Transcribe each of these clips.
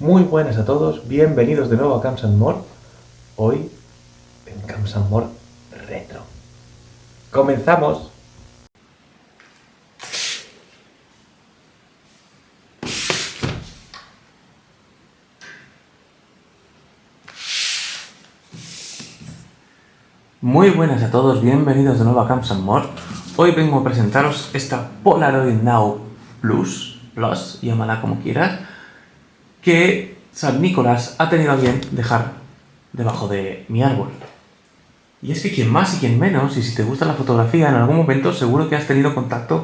Muy buenas a todos, bienvenidos de nuevo a Camps and More. Hoy en Camps and More Retro. ¡Comenzamos! Muy buenas a todos, bienvenidos de nuevo a Camps and More. Hoy vengo a presentaros esta Polaroid Now Plus, llámala como quieras, que San Nicolás ha tenido a bien dejar debajo de mi árbol. Y es que quien más y quien menos, y si te gusta la fotografía, en algún momento seguro que has tenido contacto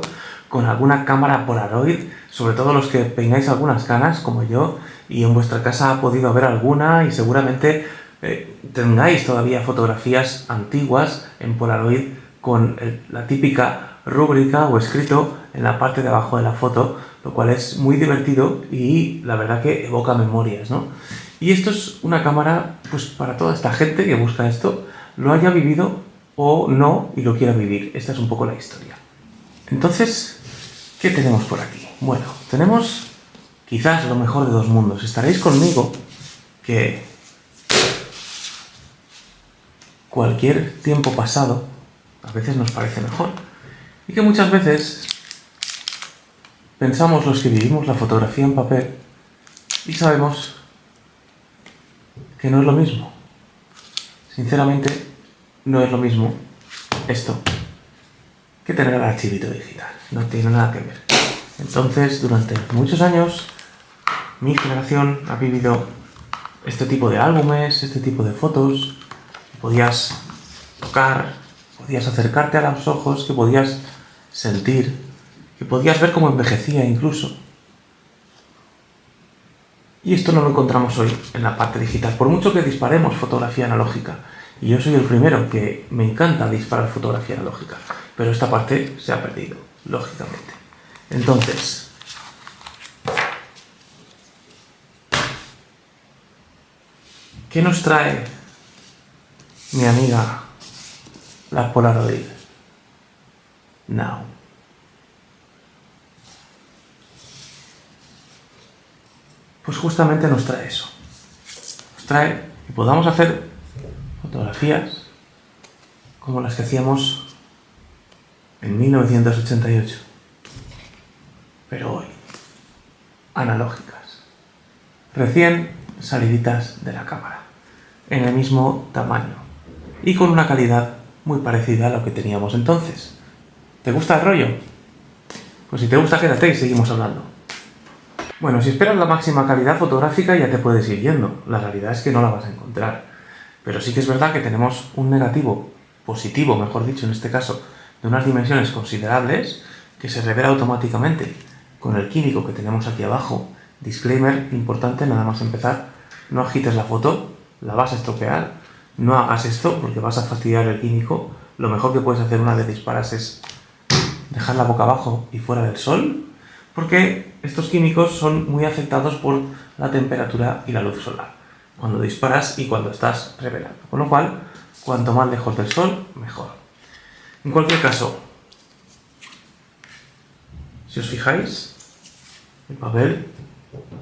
con alguna cámara Polaroid, sobre todo los que tengáis algunas canas como yo, y en vuestra casa ha podido haber alguna, y seguramente tengáis todavía fotografías antiguas en Polaroid con la típica rúbrica o escrito en la parte de abajo de la foto, lo cual es muy divertido y la verdad que evoca memorias, ¿no? Y esto es una cámara pues para toda esta gente que busca esto, lo haya vivido o no y lo quiera vivir. Esta es un poco la historia. Entonces, ¿qué tenemos por aquí? Bueno, tenemos quizás lo mejor de dos mundos. Estaréis conmigo que cualquier tiempo pasado a veces nos parece mejor y que muchas veces pensamos los que vivimos la fotografía en papel y sabemos que no es lo mismo. Sinceramente, no es lo mismo esto que tener el archivito digital. No tiene nada que ver. Entonces, durante muchos años, mi generación ha vivido este tipo de álbumes, este tipo de fotos, que podías tocar, podías acercarte a los ojos, que podías sentir, que podías ver cómo envejecía incluso. Y esto no lo encontramos hoy en la parte digital, por mucho que disparemos fotografía analógica. Y yo soy el primero que me encanta disparar fotografía analógica, pero esta parte se ha perdido, lógicamente. Entonces, ¿qué nos trae mi amiga la Polaroid Now? Pues justamente nos trae eso. Nos trae que podamos hacer fotografías como las que hacíamos en 1988, pero hoy, analógicas, recién saliditas de la cámara, en el mismo tamaño y con una calidad muy parecida a lo que teníamos entonces. ¿Te gusta el rollo? Pues si te gusta, quédate y seguimos hablando. Bueno, si esperas la máxima calidad fotográfica ya te puedes ir yendo. La realidad es que no la vas a encontrar. Pero sí que es verdad que tenemos un negativo, positivo, mejor dicho en este caso, de unas dimensiones considerables que se revela automáticamente con el químico que tenemos aquí abajo. Disclaimer importante, nada más empezar, no agites la foto, la vas a estropear, no hagas esto porque vas a fastidiar el químico. Lo mejor que puedes hacer una vez disparas es dejar la boca abajo y fuera del sol, porque estos químicos son muy afectados por la temperatura y la luz solar, cuando disparas y cuando estás revelando. Con lo cual, cuanto más lejos del sol, mejor. En cualquier caso, si os fijáis, el papel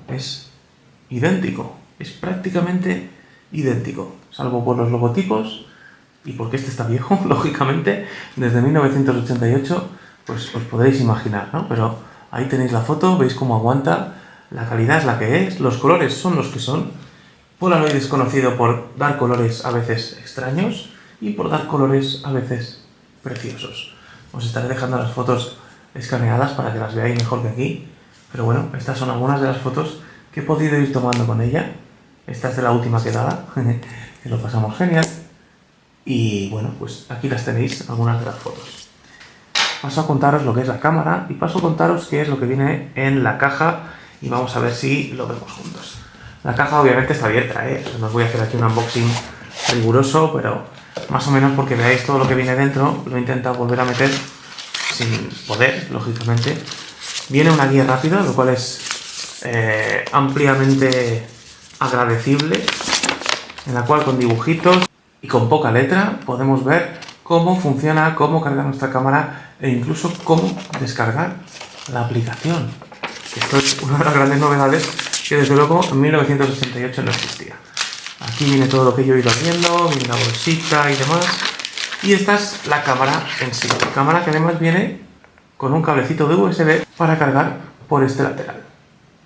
es idéntico, es prácticamente idéntico, salvo por los logotipos y porque este está viejo, lógicamente, desde 1988, pues os podréis imaginar, ¿no? Pero ahí tenéis la foto, veis cómo aguanta, la calidad es la que es, los colores son los que son. Polaroid es conocido por dar colores a veces extraños y por dar colores a veces preciosos. Os estaré dejando las fotos escaneadas para que las veáis mejor que aquí, pero bueno, estas son algunas de las fotos que he podido ir tomando con ella. Esta es de la última quedada, que lo pasamos genial. Y bueno, pues aquí las tenéis, algunas de las fotos. Paso a contaros lo que es la cámara y paso a contaros qué es lo que viene en la caja y vamos a ver si lo vemos juntos. La caja obviamente está abierta, no os voy a hacer aquí un unboxing riguroso, pero más o menos porque veáis todo lo que viene dentro. Lo he intentado volver a meter sin poder, lógicamente. Viene una guía rápida, lo cual es ampliamente agradecible, en la cual con dibujitos y con poca letra podemos ver cómo funciona, cómo cargar nuestra cámara e incluso cómo descargar la aplicación. Esto es una de las grandes novedades que desde luego en 1988 no existía. Aquí viene todo lo que yo he ido viendo, viene la bolsita y demás. Y esta es la cámara en sí. La cámara que además viene con un cablecito de USB para cargar por este lateral.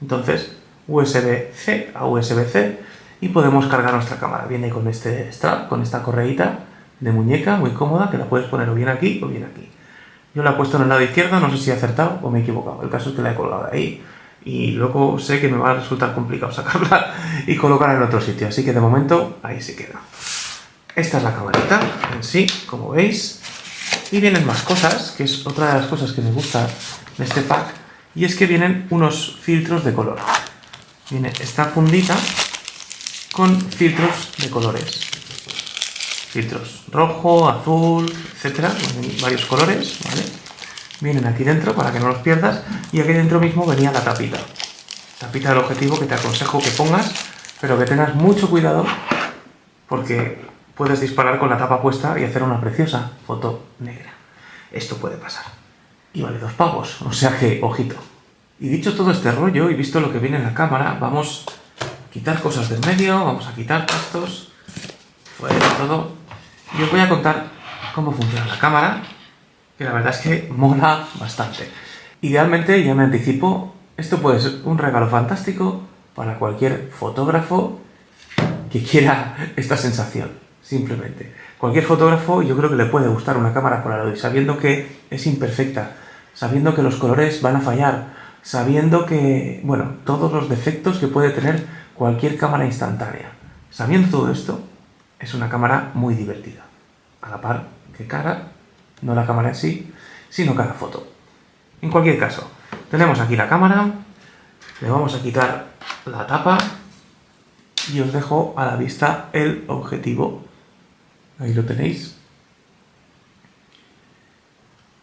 Entonces, USB-C a USB-C y podemos cargar nuestra cámara. Viene con este strap, con esta correíta de muñeca muy cómoda que la puedes poner o bien aquí o bien aquí. Yo la he puesto en el lado izquierdo, no sé si he acertado o me he equivocado. El caso es que la he colgado ahí y luego sé que me va a resultar complicado sacarla y colocarla en otro sitio. Así que de momento ahí se queda. Esta es la camarita en sí, como veis. Y vienen más cosas, que es otra de las cosas que me gusta de este pack. Y es que vienen unos filtros de color. Viene esta fundita con filtros de colores. Filtros rojo, azul, etcétera, varios colores, ¿vale? Vienen aquí dentro para que no los pierdas y aquí dentro mismo venía la tapita. Tapita del objetivo que te aconsejo que pongas, pero que tengas mucho cuidado porque puedes disparar con la tapa puesta y hacer una preciosa foto negra. Esto puede pasar. Y vale 2 pavos, o sea que, ojito. Y dicho todo este rollo y visto lo que viene en la cámara, vamos a quitar cosas del medio, vamos a quitar pastos, fuera todo. Y os voy a contar cómo funciona la cámara, que la verdad es que mola bastante. Idealmente, ya me anticipo, esto puede ser un regalo fantástico para cualquier fotógrafo que quiera esta sensación, simplemente. Cualquier fotógrafo yo creo que le puede gustar una cámara Polaroid, sabiendo que es imperfecta, sabiendo que los colores van a fallar, sabiendo que, bueno, todos los defectos que puede tener cualquier cámara instantánea. Sabiendo todo esto, es una cámara muy divertida. A la par que cara, no la cámara en sí, sino cada foto. En cualquier caso, tenemos aquí la cámara, le vamos a quitar la tapa y os dejo a la vista el objetivo. Ahí lo tenéis.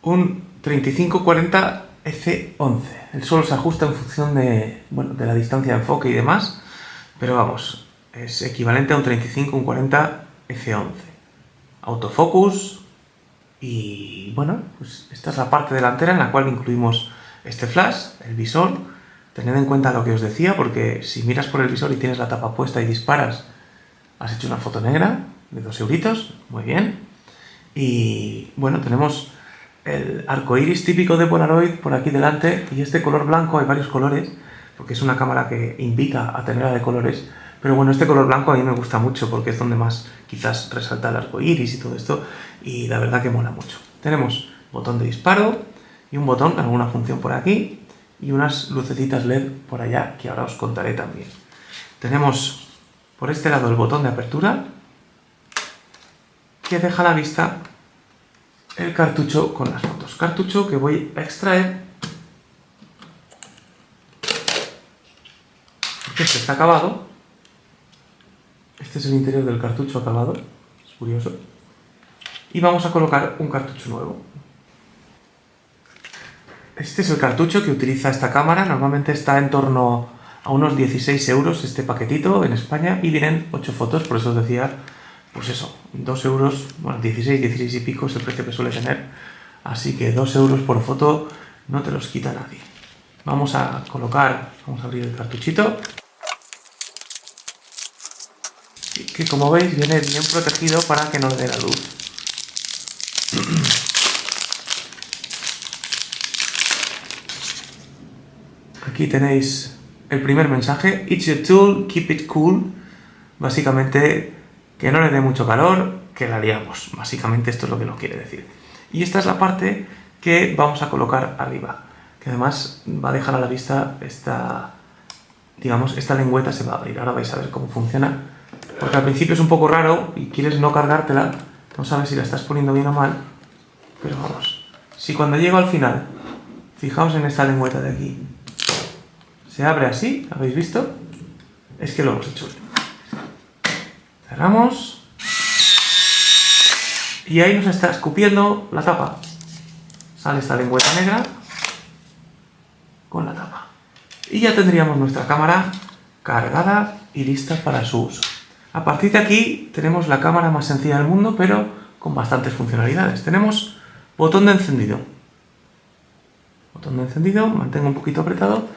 Un 35-40 F11. El solo se ajusta en función de, bueno, de la distancia de enfoque y demás, pero vamos, es equivalente a un 35, un 40 F11. Autofocus y bueno, pues esta es la parte delantera en la cual incluimos este flash, el visor. Tened en cuenta lo que os decía, porque si miras por el visor y tienes la tapa puesta y disparas, has hecho una foto negra de 2 euritos, muy bien. Y bueno, tenemos el arco iris típico de Polaroid por aquí delante y este color blanco, hay varios colores, porque es una cámara que invita a tenerla de colores. Pero bueno, este color blanco a mí me gusta mucho porque es donde más quizás resalta el arco iris y todo esto, y la verdad que mola mucho. Tenemos botón de disparo y un botón, alguna función por aquí, y unas lucecitas LED por allá que ahora os contaré también. Tenemos por este lado el botón de apertura que deja a la vista el cartucho con las fotos. Cartucho que voy a extraer porque este está acabado. Este es el interior del cartucho acabado, es curioso. Y vamos a colocar un cartucho nuevo. Este es el cartucho que utiliza esta cámara, normalmente está en torno a unos 16 euros este paquetito en España y vienen 8 fotos, por eso os decía, pues eso, 2 euros, bueno, 16 y pico es el precio que suele tener, así que 2 euros por foto no te los quita nadie. Vamos a colocar, vamos a abrir el cartuchito, que como veis viene bien protegido para que no le dé la luz. Aquí tenéis el primer mensaje, It's your tool, keep it cool. Básicamente, que no le dé mucho calor, que la liamos. Básicamente esto es lo que nos quiere decir. Y esta es la parte que vamos a colocar arriba, que además va a dejar a la vista esta, digamos, esta lengüeta se va a abrir. Ahora vais a ver cómo funciona, porque al principio es un poco raro y quieres no cargártela, no sabes si la estás poniendo bien o mal, pero vamos, si cuando llego al final, fijaos en esta lengüeta de aquí, se abre así, ¿habéis visto? Es que lo hemos hecho bien. Cerramos. Y ahí nos está escupiendo la tapa. Sale esta lengüeta negra con la tapa. Y ya tendríamos nuestra cámara cargada y lista para su uso. A partir de aquí tenemos la cámara más sencilla del mundo, pero con bastantes funcionalidades. Tenemos botón de encendido. Botón de encendido, mantengo un poquito apretado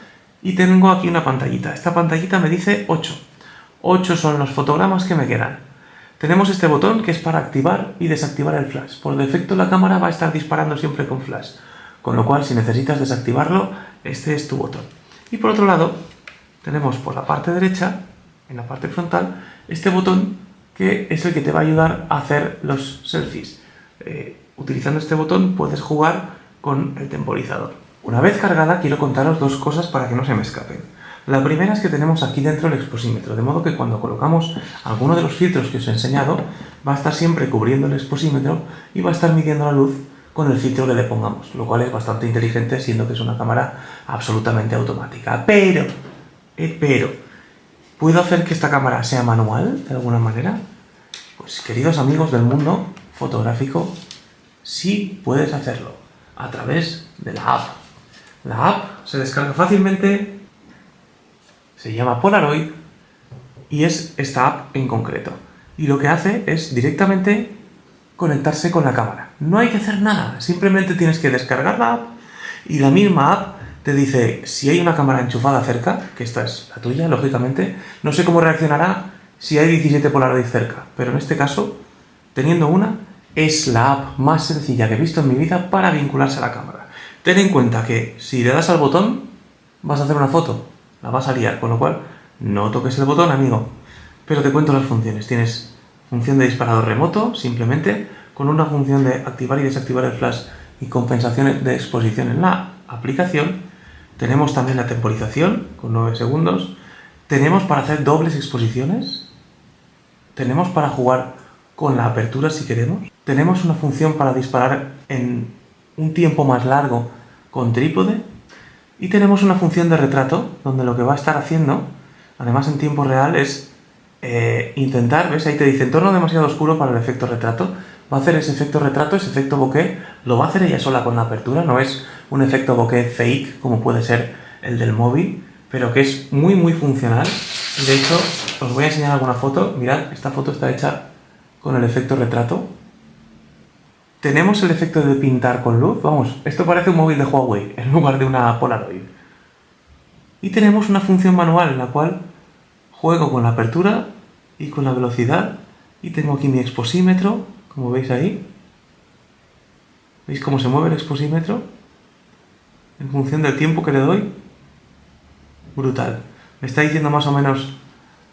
y tengo aquí una pantallita. Esta pantallita me dice 8. 8 son los fotogramas que me quedan. Tenemos este botón que es para activar y desactivar el flash. Por defecto la cámara va a estar disparando siempre con flash, con lo cual si necesitas desactivarlo, este es tu botón. Y por otro lado, tenemos por la parte derecha, en la parte frontal, este botón que es el que te va a ayudar a hacer los selfies. Utilizando este botón puedes jugar con el temporizador. Una vez cargada, quiero contaros dos cosas para que no se me escapen. La primera es que tenemos aquí dentro el exposímetro, de modo que cuando colocamos alguno de los filtros que os he enseñado, va a estar siempre cubriendo el exposímetro y va a estar midiendo la luz con el filtro que le pongamos, lo cual es bastante inteligente, siendo que es una cámara absolutamente automática. Pero, ¿puedo hacer que esta cámara sea manual de alguna manera? Pues queridos amigos del mundo fotográfico, sí puedes hacerlo a través de la app. La app se descarga fácilmente, se llama Polaroid y es esta app en concreto. Y lo que hace es directamente conectarse con la cámara. No hay que hacer nada, simplemente tienes que descargar la app y la misma app te dice si hay una cámara enchufada cerca, que esta es la tuya, lógicamente. No sé cómo reaccionará si hay 17 Polaroid cerca, pero en este caso, teniendo una, es la app más sencilla que he visto en mi vida para vincularse a la cámara. Ten en cuenta que si le das al botón, vas a hacer una foto, la vas a liar, con lo cual no toques el botón, amigo. Pero te cuento las funciones. Tienes función de disparador remoto, simplemente, con una función de activar y desactivar el flash y compensación de exposición en la aplicación. Tenemos también la temporización, con 9 segundos. Tenemos para hacer dobles exposiciones. Tenemos para jugar con la apertura si queremos. Tenemos una función para disparar en un tiempo más largo con trípode. Y tenemos una función de retrato, donde lo que va a estar haciendo, además en tiempo real, es intentar, ¿ves? Ahí te dice entorno demasiado oscuro para el efecto retrato. Va a hacer ese efecto retrato, ese efecto bokeh, lo va a hacer ella sola con la apertura, no es un efecto bokeh fake, como puede ser el del móvil, pero que es muy muy funcional. De hecho, os voy a enseñar alguna foto. Mirad, esta foto está hecha con el efecto retrato. Tenemos el efecto de pintar con luz, vamos, esto parece un móvil de Huawei en lugar de una Polaroid. Y tenemos una función manual en la cual juego con la apertura y con la velocidad, y tengo aquí mi exposímetro, como veis ahí. ¿Veis cómo se mueve el exposímetro? En función del tiempo que le doy. Brutal. Me está diciendo más o menos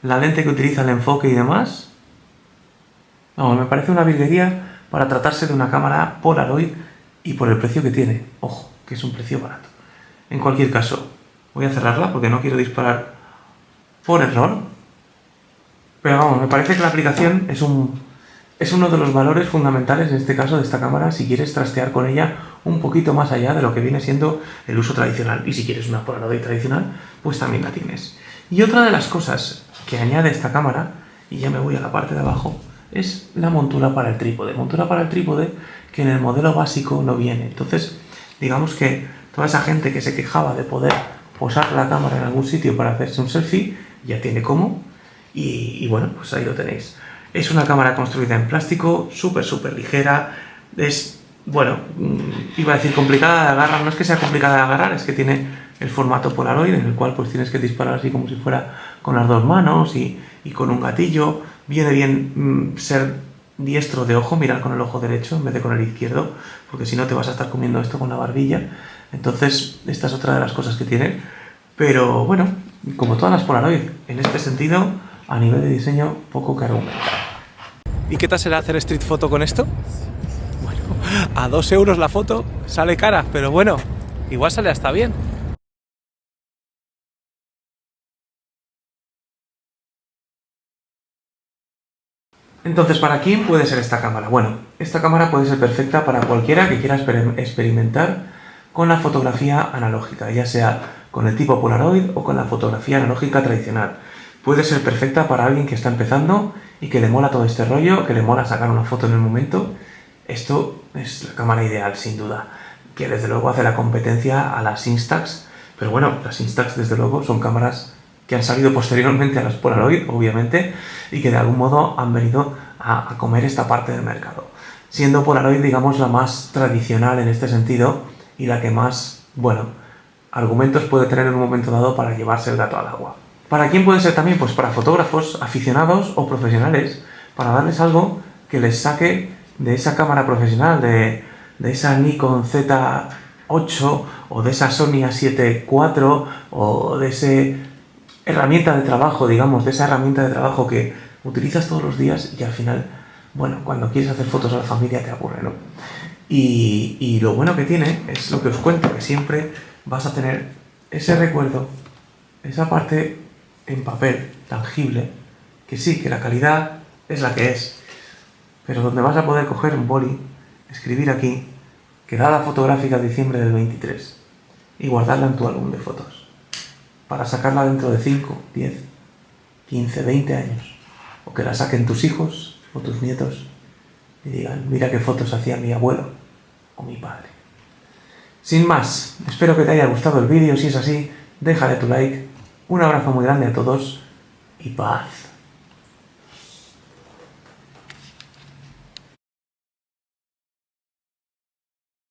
la lente que utiliza, el enfoque y demás. Vamos, me parece una virguería para tratarse de una cámara Polaroid y por el precio que tiene. Ojo, que es un precio barato. En cualquier caso, voy a cerrarla porque no quiero disparar por error. Pero vamos, me parece que la aplicación es uno de los valores fundamentales, en este caso, de esta cámara, si quieres trastear con ella un poquito más allá de lo que viene siendo el uso tradicional. Y si quieres una Polaroid tradicional, pues también la tienes. Y otra de las cosas que añade esta cámara, y ya me voy a la parte de abajo, es la montura para el trípode. Montura para el trípode que en el modelo básico no viene. Entonces, digamos que toda esa gente que se quejaba de poder posar la cámara en algún sitio para hacerse un selfie, ya tiene cómo. Y bueno, pues ahí lo tenéis. Es una cámara construida en plástico, súper ligera. Es, bueno, iba a decir complicada de agarrar. No es que sea complicada de agarrar, es que tiene el formato Polaroid, en el cual pues tienes que disparar así como si fuera con las dos manos y con un gatillo. Viene bien ser diestro de ojo, mirar con el ojo derecho en vez de con el izquierdo, porque si no te vas a estar comiendo esto con la barbilla. Entonces, esta es otra de las cosas que tiene. Pero bueno, como todas las Polaroid, en este sentido, a nivel de diseño, poco que argumentar. ¿Y qué tal será hacer street photo con esto? Bueno, a 2 euros la foto sale cara, pero bueno, igual sale hasta bien. Entonces, ¿para quién puede ser esta cámara? Bueno, esta cámara puede ser perfecta para cualquiera que quiera experimentar con la fotografía analógica, ya sea con el tipo Polaroid o con la fotografía analógica tradicional. Puede ser perfecta para alguien que está empezando y que le mola todo este rollo, que le mola sacar una foto en el momento. Esto es la cámara ideal, sin duda, que desde luego hace la competencia a las Instax, pero bueno, las Instax desde luego son cámaras que han salido posteriormente a las Polaroid, obviamente, y que de algún modo han venido a comer esta parte del mercado. Siendo Polaroid, digamos, la más tradicional en este sentido y la que más, bueno, argumentos puede tener en un momento dado para llevarse el gato al agua. ¿Para quién puede ser también? Pues para fotógrafos aficionados o profesionales, para darles algo que les saque de esa cámara profesional, de esa Nikon Z8 o de esa Sony A7 IV o de esa herramienta de trabajo, digamos, de esa herramienta de trabajo que utilizas todos los días y al final, bueno, cuando quieres hacer fotos a la familia te aburre, ¿no? Y lo bueno que tiene es lo que os cuento, que siempre vas a tener ese recuerdo, esa parte en papel, tangible, que sí, que la calidad es la que es, pero donde vas a poder coger un boli, escribir aquí, quedada fotográfica de diciembre del 23, y guardarla en tu álbum de fotos, para sacarla dentro de 5, 10, 15, 20 años, o que la saquen tus hijos o tus nietos y digan, mira qué fotos hacía mi abuelo o mi padre. Sin más, espero que te haya gustado el vídeo. Si es así, déjale tu like. Un abrazo muy grande a todos y paz.